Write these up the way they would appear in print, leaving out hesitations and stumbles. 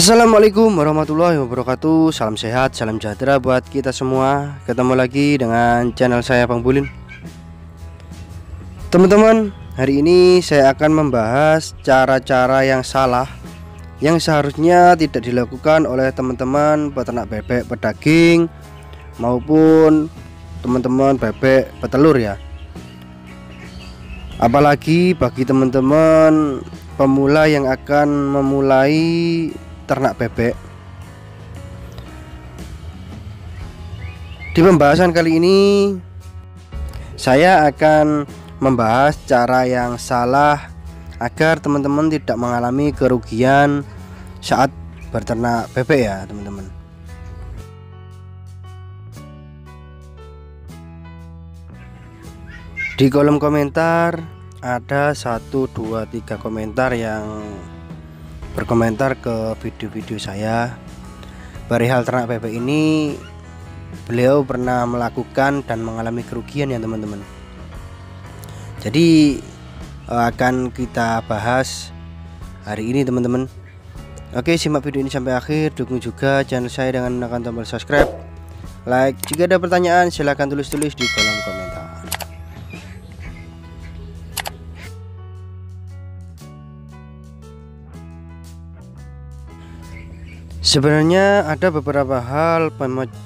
Assalamualaikum warahmatullahi wabarakatuh. Salam sehat, salam sejahtera buat kita semua. Ketemu lagi dengan channel saya Bang Bulin. Teman-teman, hari ini saya akan membahas cara-cara yang salah yang seharusnya tidak dilakukan oleh teman-teman peternak bebek pedaging maupun teman-teman bebek petelur ya. Apalagi bagi teman-teman pemula yang akan memulai ternak bebek. Di pembahasan kali ini saya akan membahas cara yang salah agar teman-teman tidak mengalami kerugian saat berternak bebek ya teman-teman. Di kolom komentar ada 1, 2, 3 komentar yang berkomentar ke video-video saya perihal ternak bebek ini. Beliau pernah melakukan dan mengalami kerugian ya teman-teman. Jadi akan kita bahas hari ini teman-teman. Oke, simak video ini sampai akhir. Dukung juga channel saya dengan menekan tombol subscribe, like. Jika ada pertanyaan silahkan tulis-tulis di kolom komentar. Sebenarnya ada beberapa hal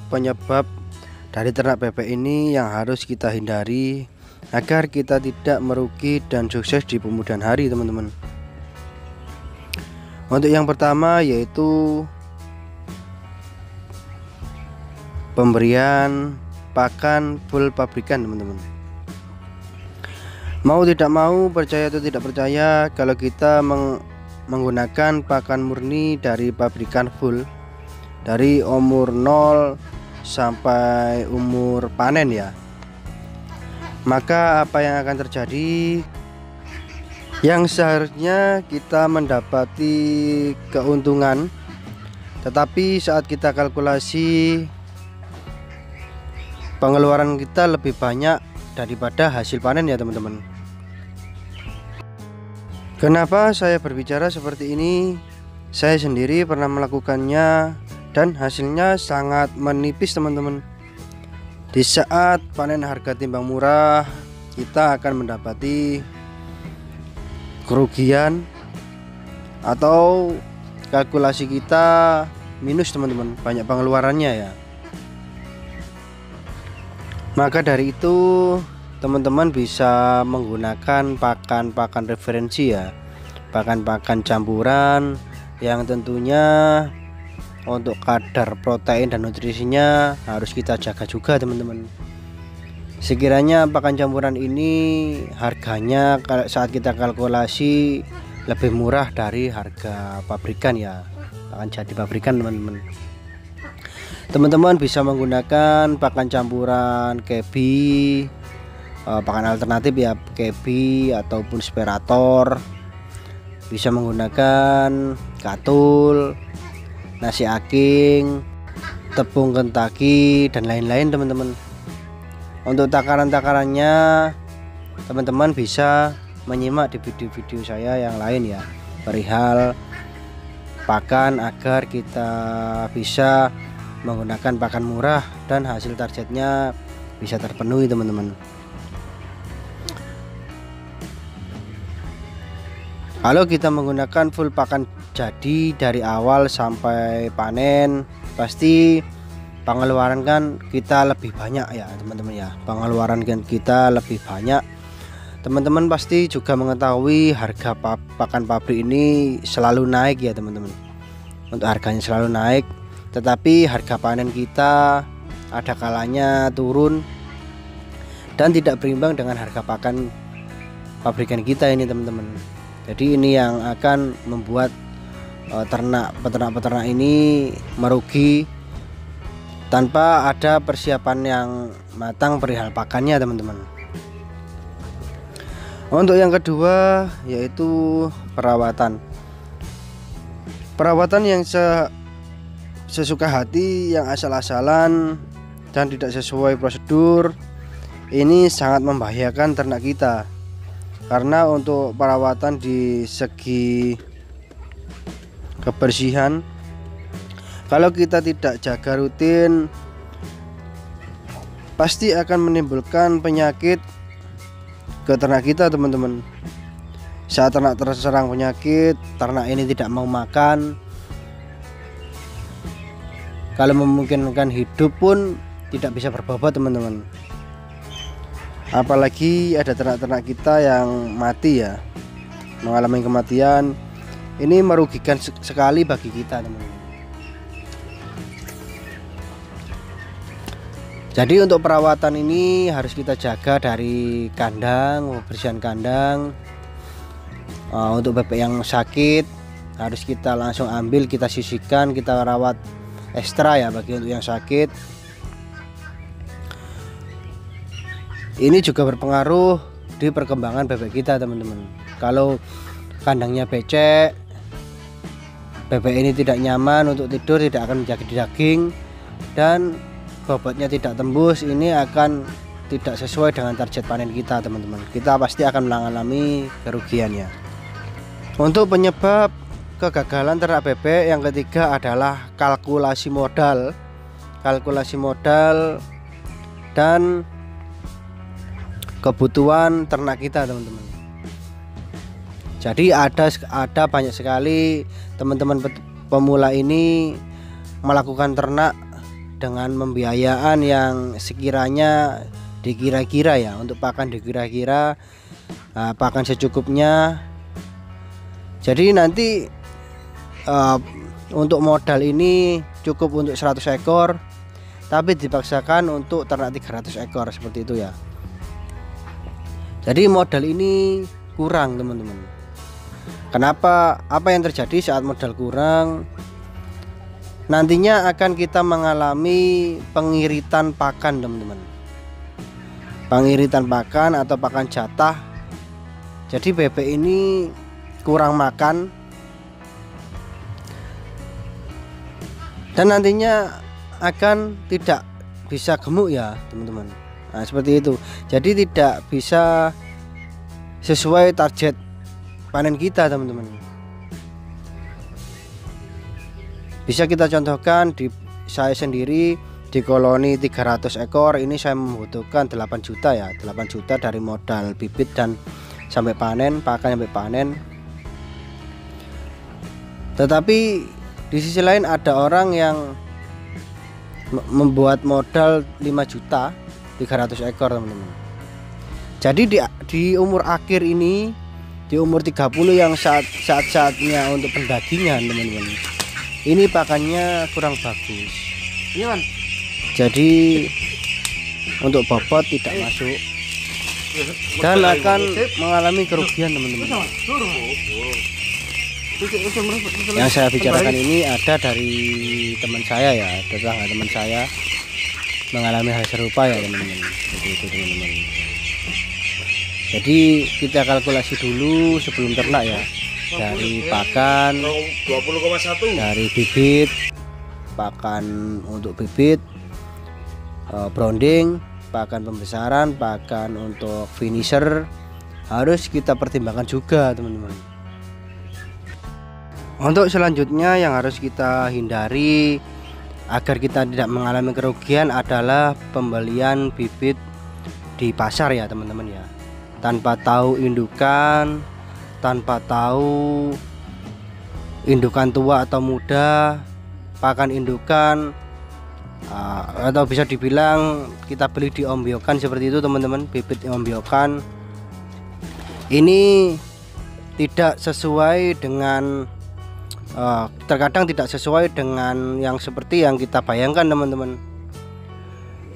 penyebab dari ternak bebek ini yang harus kita hindari agar kita tidak merugi dan sukses di kemudian hari teman-teman. Untuk yang pertama yaitu pemberian pakan full pabrikan teman-teman. Mau tidak mau, percaya atau tidak percaya, kalau kita menggunakan pakan murni dari pabrikan full dari umur 0 sampai umur panen ya, maka apa yang akan terjadi? Yang seharusnya kita mendapati keuntungan, tetapi saat kita kalkulasi pengeluaran kita lebih banyak daripada hasil panen ya teman-teman. Kenapa saya berbicara seperti ini? Saya sendiri pernah melakukannya dan hasilnya sangat menipis teman-teman. Di saat panen harga timbang murah, kita akan mendapati kerugian atau kalkulasi kita minus teman-teman, banyak pengeluarannya ya. Maka dari itu teman-teman bisa menggunakan pakan-pakan referensi ya, pakan-pakan campuran yang tentunya untuk kadar protein dan nutrisinya harus kita jaga juga teman-teman. Sekiranya pakan campuran ini harganya saat kita kalkulasi lebih murah dari harga pabrikan ya, pakan jadi pabrikan teman-teman. Teman-teman bisa menggunakan pakan campuran kebi, pakan alternatif ya, kebi ataupun sperator. Bisa menggunakan katul, nasi aking, tepung Kentucky dan lain-lain teman-teman. Untuk takaran-takarannya teman-teman bisa menyimak di video-video saya yang lain ya, perihal pakan agar kita bisa menggunakan pakan murah dan hasil targetnya bisa terpenuhi teman-teman. Kalau kita menggunakan full pakan jadi dari awal sampai panen, pasti pengeluaran kan kita lebih banyak ya teman-teman ya. Pengeluaran kan kita lebih banyak. Teman-teman pasti juga mengetahui harga pakan pabrik ini selalu naik ya teman-teman. Untuk harganya selalu naik, tetapi harga panen kita ada kalanya turun dan tidak berimbang dengan harga pakan pabrikan kita ini teman-teman. Jadi ini yang akan membuat peternak-peternak ini merugi tanpa ada persiapan yang matang perihal pakannya teman-teman. Untuk yang kedua yaitu perawatan. Perawatan yang sesuka hati, yang asal-asalan dan tidak sesuai prosedur ini sangat membahayakan ternak kita. Karena untuk perawatan di segi kebersihan Kalau kita tidak jaga rutin, pasti akan menimbulkan penyakit ke ternak kita, teman-teman. Saat ternak terserang penyakit, ternak ini tidak mau makan. Kalau memungkinkan hidup pun tidak bisa berbobot, teman-teman. Apalagi ada ternak-ternak kita yang mati ya, mengalami kematian. Ini merugikan sekali bagi kita, teman-teman. Jadi untuk perawatan ini harus kita jaga dari kandang, pembersihan kandang. Untuk bebek yang sakit harus kita langsung ambil, kita sisihkan, kita rawat ekstra ya bagi untuk yang sakit. Ini juga berpengaruh di perkembangan bebek kita, teman-teman. Kalau kandangnya becek, bebek ini tidak nyaman untuk tidur, tidak akan menjadi daging, dan bobotnya tidak tembus. Ini akan tidak sesuai dengan target panen kita, teman-teman. Kita pasti akan mengalami kerugiannya. Untuk penyebab kegagalan ternak bebek yang ketiga adalah kalkulasi modal dan kebutuhan ternak kita, teman-teman. Jadi ada banyak sekali teman-teman pemula ini melakukan ternak dengan pembiayaan yang sekiranya dikira-kira ya, untuk pakan dikira-kira, pakan secukupnya. Jadi nanti untuk modal ini cukup untuk 100 ekor, tapi dipaksakan untuk ternak 300 ekor seperti itu ya. Jadi modal ini kurang, teman-teman. Kenapa? Apa yang terjadi saat modal kurang? Nantinya akan kita mengalami pengiritan pakan, teman-teman. Pengiritan pakan atau pakan jatah. Jadi bebek ini kurang makan, dan nantinya akan tidak bisa gemuk ya, teman-teman. Nah, seperti itu. Jadi tidak bisa sesuai target panen kita, teman-teman. Bisa kita contohkan di saya sendiri di koloni 300 ekor ini saya membutuhkan 8 juta ya, 8 juta dari modal bibit dan sampai panen, pakan sampai panen. Tetapi di sisi lain ada orang yang membuat modal 5 juta 300 ekor, teman-teman. Jadi di umur akhir ini, di umur 30 yang saat-saatnya untuk pendagingan, teman-teman, ini pakannya kurang bagus. Iya, Man. Jadi untuk bobot tidak masuk dan akan mengalami kerugian, teman-teman. Yang saya bicarakan ini ada dari teman saya ya, tetangga teman saya mengalami hal serupa ya, teman-teman. Seperti itu, teman-teman. Jadi kita kalkulasi dulu sebelum ternak ya, dari pakan, 20,1, dari bibit, pakan untuk bibit, browning, pakan pembesaran, pakan untuk finisher, harus kita pertimbangkan juga, teman-teman. Untuk selanjutnya yang harus kita hindari agar kita tidak mengalami kerugian adalah pembelian bibit di pasar ya, teman-teman ya, tanpa tahu indukan, tanpa tahu indukan tua atau muda, pakan indukan, atau bisa dibilang kita beli di ombyokan seperti itu, teman-teman. Bibit ombyokan ini tidak sesuai dengan terkadang tidak sesuai dengan yang seperti yang kita bayangkan, teman-teman.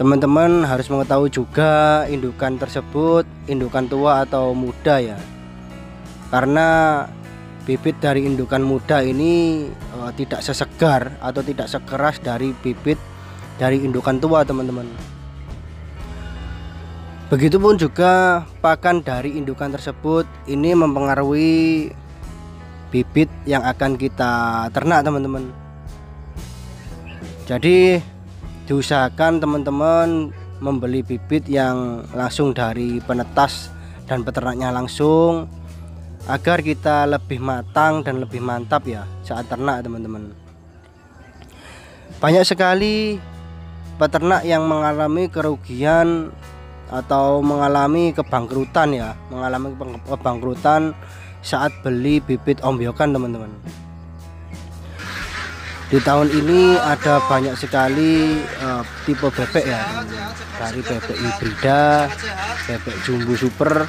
Teman-teman harus mengetahui juga indukan tersebut indukan tua atau muda ya, karena bibit dari indukan muda ini tidak sesegar atau tidak sekeras dari bibit dari indukan tua, teman-teman. Begitupun juga pakan dari indukan tersebut ini mempengaruhi bibit yang akan kita ternak, teman-teman. Jadi diusahakan teman-teman membeli bibit yang langsung dari penetas dan peternaknya langsung, agar kita lebih matang dan lebih mantap ya saat ternak, teman-teman. Banyak sekali peternak yang mengalami kerugian atau mengalami kebangkrutan ya, mengalami kebangkrutan saat beli bibit ombyokan teman-teman. Di tahun ini ada banyak sekali tipe bebek ya teman-teman. Dari bebek hibrida, bebek jumbo super,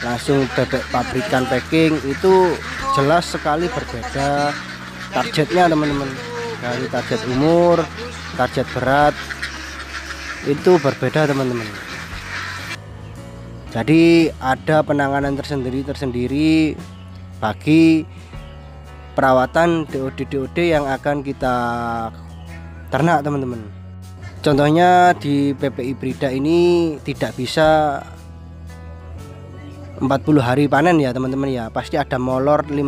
langsung bebek pabrikan packing, itu jelas sekali berbeda targetnya teman-teman. Dari target umur, target berat, itu berbeda teman-teman. Jadi ada penanganan tersendiri bagi perawatan DOD yang akan kita ternak teman-teman. Contohnya di bebek hibrida ini tidak bisa 40 hari panen ya teman-teman ya. Pasti ada molor 50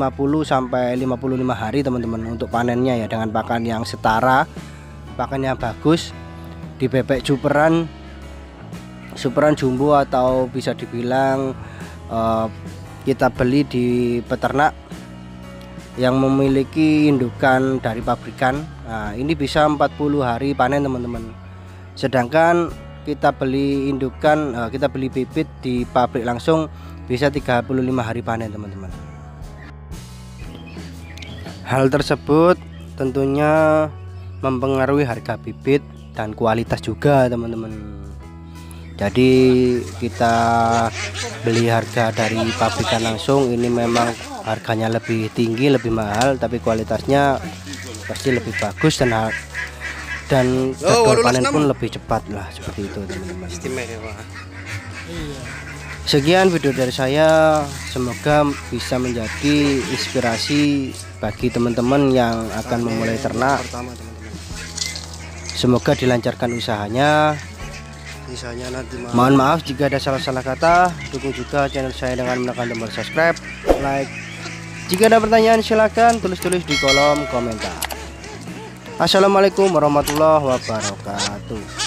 sampai 55 hari teman-teman untuk panennya ya, dengan pakan yang setara, pakan yang bagus. Di bebek superan jumbo atau bisa dibilang kita beli di peternak yang memiliki indukan dari pabrikan, nah ini bisa 40 hari panen teman-teman. Sedangkan kita beli indukan, kita beli bibit di pabrik langsung bisa 35 hari panen teman-teman. Hal tersebut tentunya mempengaruhi harga bibit dan kualitas juga teman-teman. Jadi kita beli harga dari pabrikan langsung ini memang harganya lebih tinggi, lebih mahal, tapi kualitasnya pasti lebih bagus dan jadwal panen pun lebih cepat lah, seperti itu teman-teman. Sekian video dari saya, semoga bisa menjadi inspirasi bagi teman-teman yang akan memulai ternak. Semoga dilancarkan usahanya. Mohon maaf jika ada salah-salah kata. Dukung juga channel saya dengan menekan tombol subscribe, like. Jika ada pertanyaan silahkan tulis-tulis di kolom komentar. Assalamualaikum warahmatullahi wabarakatuh.